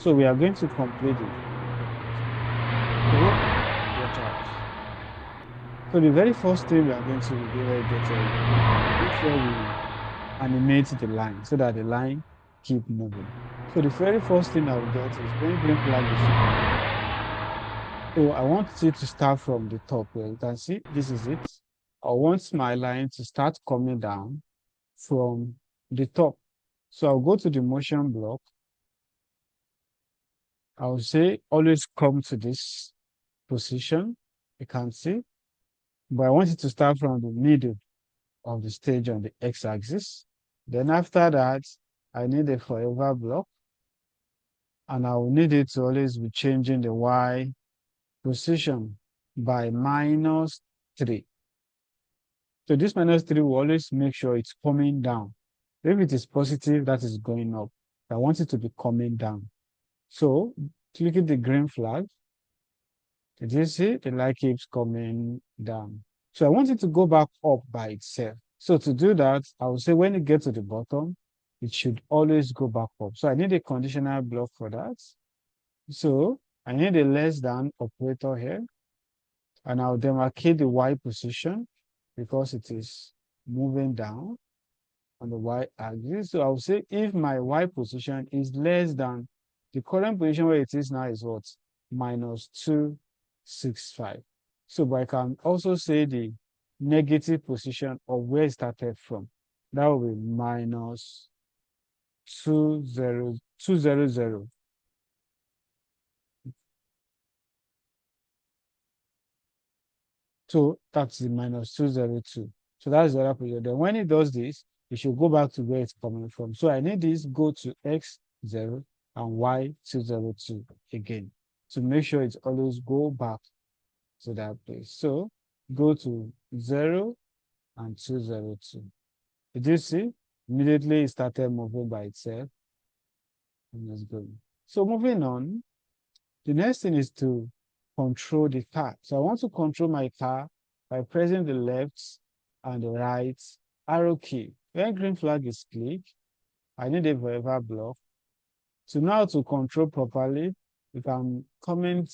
So we are going to complete it. So watch out. So the very first thing we are going to do here, make sure we animate the line so that the line keep moving. So the very first thing I will get is when green flag is so I want it to start from the top where you can see this is it. I want my line to start coming down from the top. So I'll go to the motion block. I'll say always come to this position. You can see, but I want it to start from the middle of the stage on the x-axis. Then after that, I need a forever block, and I will need it to always be changing the y position by -3. So this -3 will always make sure it's coming down. If it is positive, that is going up. I want it to be coming down. So clicking the green flag, did you see the light keeps coming down? So I want it to go back up by itself. So to do that, I will say when it gets to the bottom, it should always go back up. So I need a conditional block for that. So I need a less than operator here, and I'll demarcate the y position because it is moving down on the y-axis. So I'll say if my y position is less than the current position where it is now is what? -265. So but I can also say the negative position of where it started from. That will be -200. So that's the -202. So that's the other position. Then when it does this, it should go back to where it's coming from. So I need this go to x0 and y202 again to make sure it always go back to that place. So go to 0 and 202. Did you see? Immediately it started moving by itself. And it's going. So moving on, the next thing is to control the car. So I want to control my car by pressing the left and the right arrow key. When green flag is clicked, I need a forever block. So now to control properly, you can comment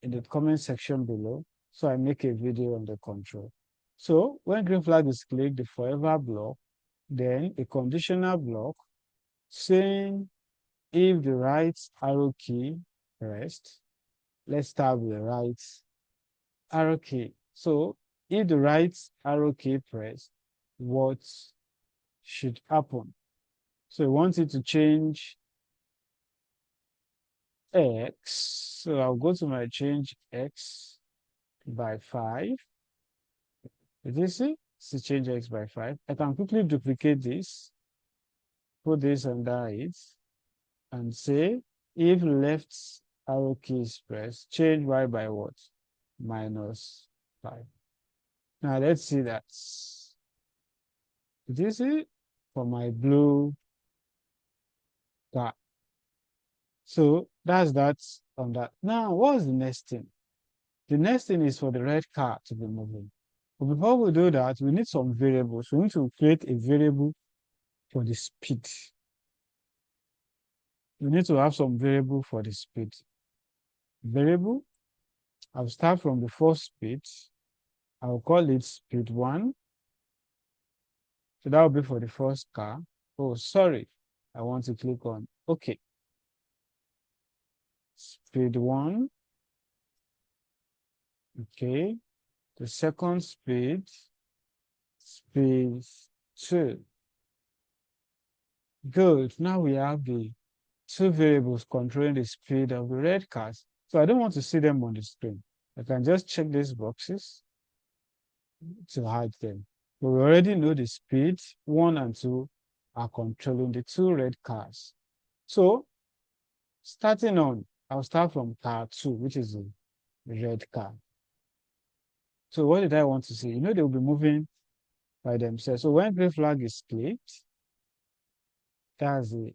in the comment section below. So I make a video on the control. So when green flag is clicked, the forever block, then a conditional block saying if the right arrow key pressed, let's start with the right arrow key. So if the right arrow key pressed, what should happen? So we want it to change x. So I'll go to my change x by 5. Did you see? To change x by 5. I can quickly duplicate this, put this under it, and say if left arrow key is pressed, change y by what? -5. Now let's see that. Did you see? For my blue car. So that's that on that. Now, what's the next thing? The next thing is for the red car to be moving. But before we do that, we need some variables. We need to create a variable for the speed. We need to have some variable for the speed. Variable, I'll start from the first speed. I'll call it speed 1. So that will be for the first car. Oh, sorry. I want to click on OK. Speed 1. Okay. The second speed, speed 2. Good. Now we have the two variables controlling the speed of the red cars. So I don't want to see them on the screen. I can just check these boxes to hide them. But we already know the speed 1 and 2 are controlling the two red cars. So starting on, I'll start from car 2, which is the red car. So what did I want to see? You know, they'll be moving by themselves. So when green flag is clicked, that's the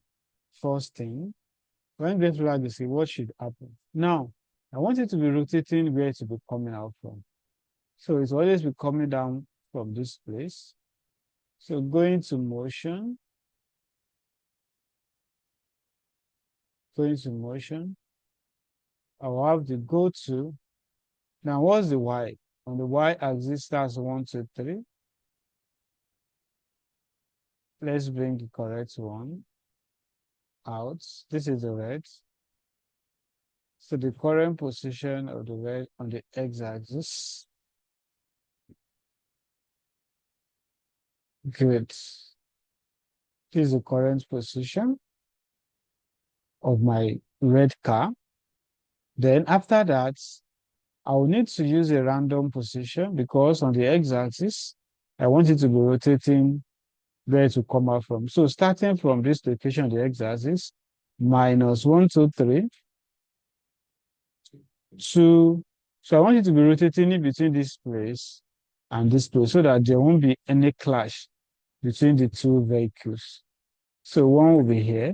first thing. When green flag is clicked, what should happen? Now, I want it to be rotating where it will be coming out from. So it's always be coming down from this place. So going to motion, going to motion. I'll have the go to. Now, what's the y? On the y-axis, that's 1, 2, 3. Let's bring the correct one out. This is the red. So the current position of the red on the x-axis. Great. This is the current position of my red car. Then after that, I will need to use a random position because on the x-axis, I want it to be rotating where to come out from. So starting from this location, the x-axis, minus 1, 2, 3, 2. So I want it to be rotating in between this place and this place so that there won't be any clash between the two vehicles. So one will be here.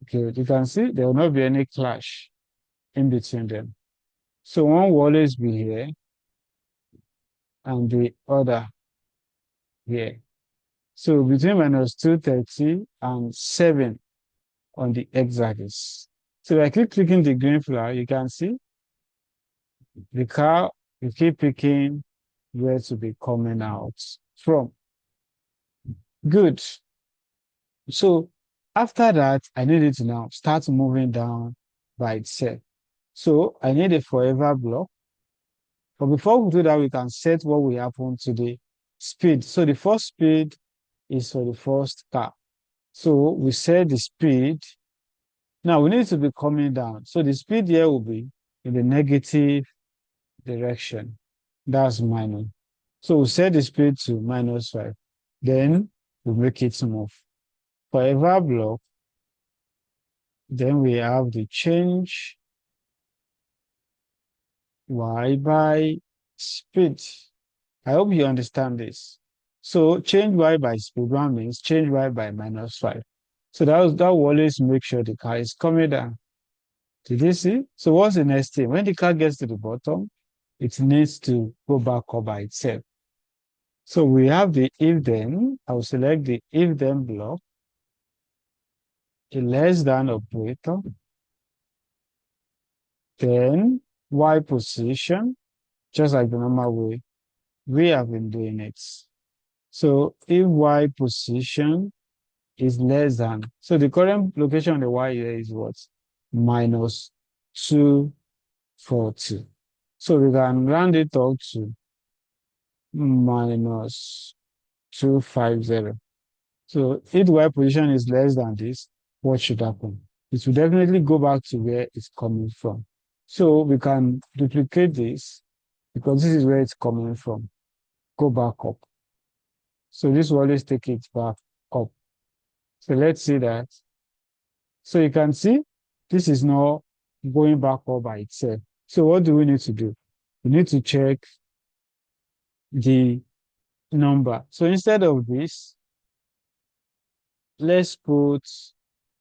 Okay, you can see there will not be any clash in between them. So one will always be here and the other here. So between minus 230 and 7 on the x-axis. So if I keep clicking the green flag, you can see the car, you keep picking where to be coming out from. Good. So after that, I need it to now start moving down by itself. So I need a forever block. But before we do that, we can set what will happen to the speed. So the first speed is for the first car. So we set the speed. Now we need it to be coming down. So the speed here will be in the negative direction. That's minus. So we set the speed to -5. Then we make it move. Forever block. Then we have the change y by speed. I hope you understand this. So change y by speed one means change y by -5. So that will always make sure the car is coming down. Did you see? So what's the next thing? When the car gets to the bottom, it needs to go back up by itself. So we have the if then. I will select the if then block, a less than operator, then y position, just like the normal way we have been doing it. So if y position is less than, so the current location of the y here is what? -240. So we can round it up to -250. So if the y position is less than this, what should happen? It will definitely go back to where it's coming from. So we can duplicate this because this is where it's coming from. Go back up. So this will always take it back up. So let's see that. So you can see this is not going back up by itself. So what do we need to do? We need to check the number. So instead of this, let's put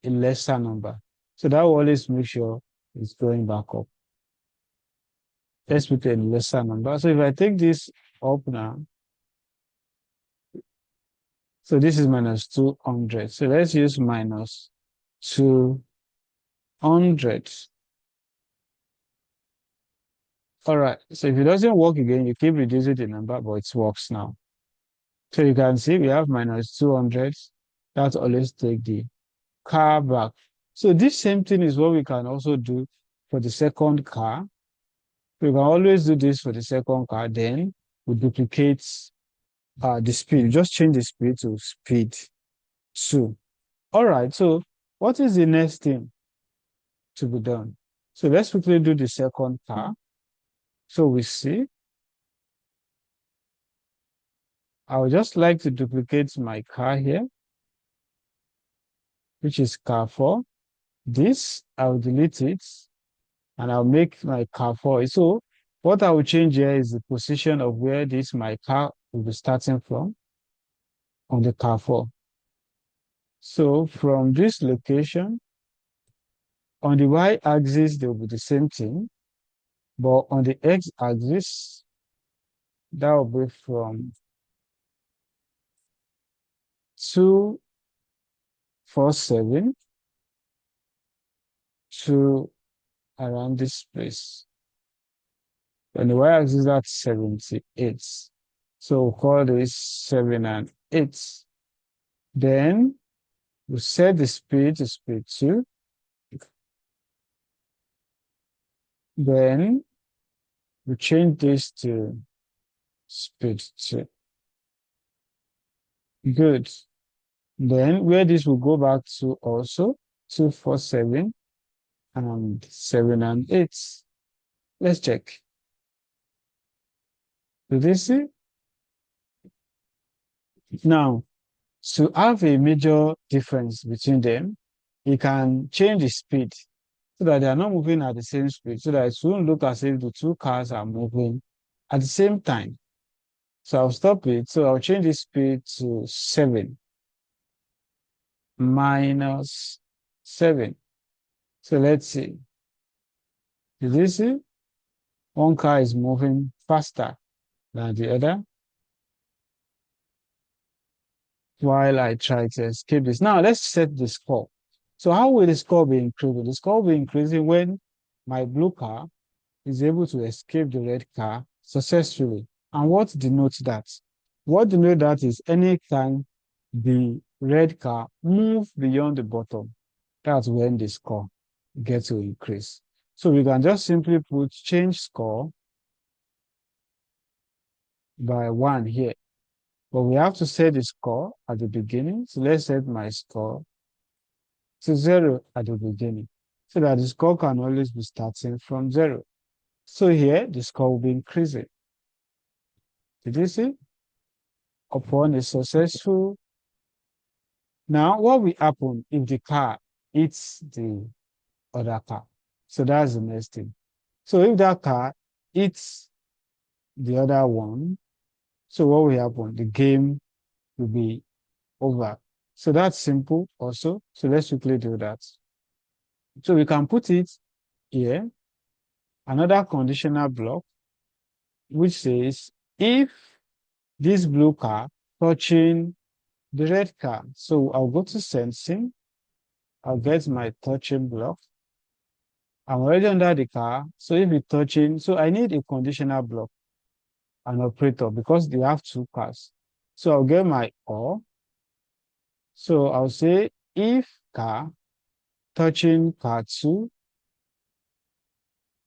a lesser number. So that will always make sure it's going back up. Let's put a lesser number. So if I take this up now, so this is -200. So let's use -200. All right. So if it doesn't work again, you keep reducing the number, but it works now. So you can see we have -200. That always take the car back. So this same thing is what we can also do for the second car. We can always do this for the second car. Then we duplicate the speed. Just change the speed to speed 2. All right. So what is the next thing to be done? So let's quickly do the second car. So we see, I would just like to duplicate my car here, which is car 4. This, I'll delete it and I'll make my car 4. So what I will change here is the position of where this my car will be starting from on the car 4. So from this location, on the y-axis, they will be the same thing, but on the x-axis, that will be from 47 to around this place. And the y-axis at 78. So we'll call this 7 and 8. Then we set the speed to speed 2. Then we change this to speed 2. Good. Then where this will go back to also 247 and 7 and 8. Let's check. Do they see? Now, to have a major difference between them, you can change the speed so that they are not moving at the same speed, so that it won't look as if the two cars are moving at the same time. So I'll stop it. So I'll change the speed to 7 minus 7. So let's see. Did you see? One car is moving faster than the other while I try to escape this. Now let's set the score. So how will the score be increasing? The score will be increasing when my blue car is able to escape the red car successfully. And what denotes that? What denotes that is anytime the red car moves beyond the bottom, that's when the score gets to increase. So we can just simply put change score by 1 here. But we have to set the score at the beginning. So let's set my score to 0 at the beginning, so that the score can always be starting from 0. So here, the score will be increasing. Did you see? Upon a successful... Now, what will happen if the car hits the other car? So that's the next thing. So if that car hits the other one, so what will happen? The game will be over. So that's simple also. So let's quickly do that. So we can put it here, another conditional block, which says if this blue car touching the red car. So I'll go to sensing. I'll get my touching block. I'm already under the car. So if it's touching, so I need a conditional block, an operator, because they have two cars. So I'll get my or. So I'll say if car touching car 2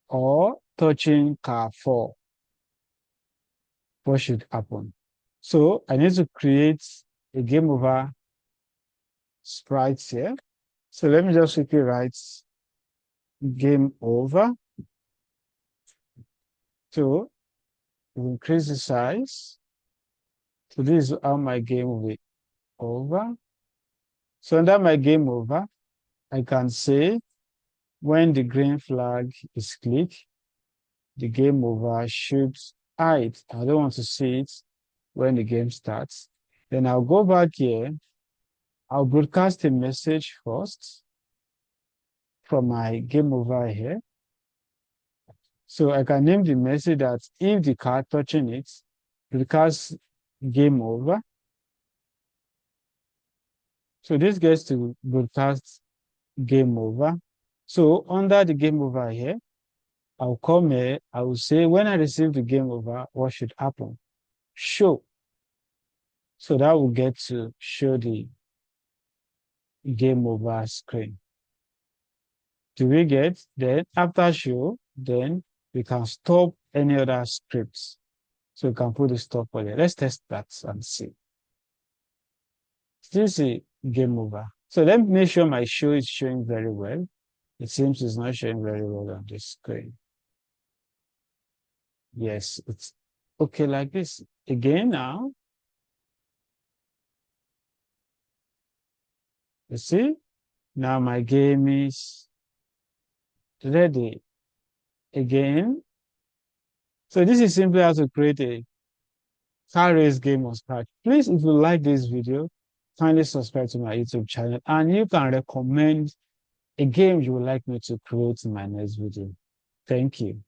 or touching car 4, what should happen? So I need to create a game over sprite here. So let me just quickly write game over. So increase the size. So this is how my game will be over. So under my game over, I can say when the green flag is clicked, the game over should hide. I don't want to see it when the game starts. Then I'll go back here. I'll broadcast a message first from my game over here. So I can name the message that if the car touching it, broadcast game over. So this gets to broadcast game over. So under the game over here, I'll come here, I will say when I receive the game over, what should happen? Show. So that will get to show the game over screen. Do we get? Then after show, then we can stop any other scripts. So we can put the stop for there. Let's test that and see. Still see game over. So let me make sure my show is showing very well. It seems it's not showing very well on the screen. Yes, it's okay like this. Again now. You see? Now my game is ready. Again. So this is simply how to create a car race game on scratch. Please, if you like this video, kindly subscribe to my YouTube channel, and you can recommend a game you would like me to create in my next video. Thank you.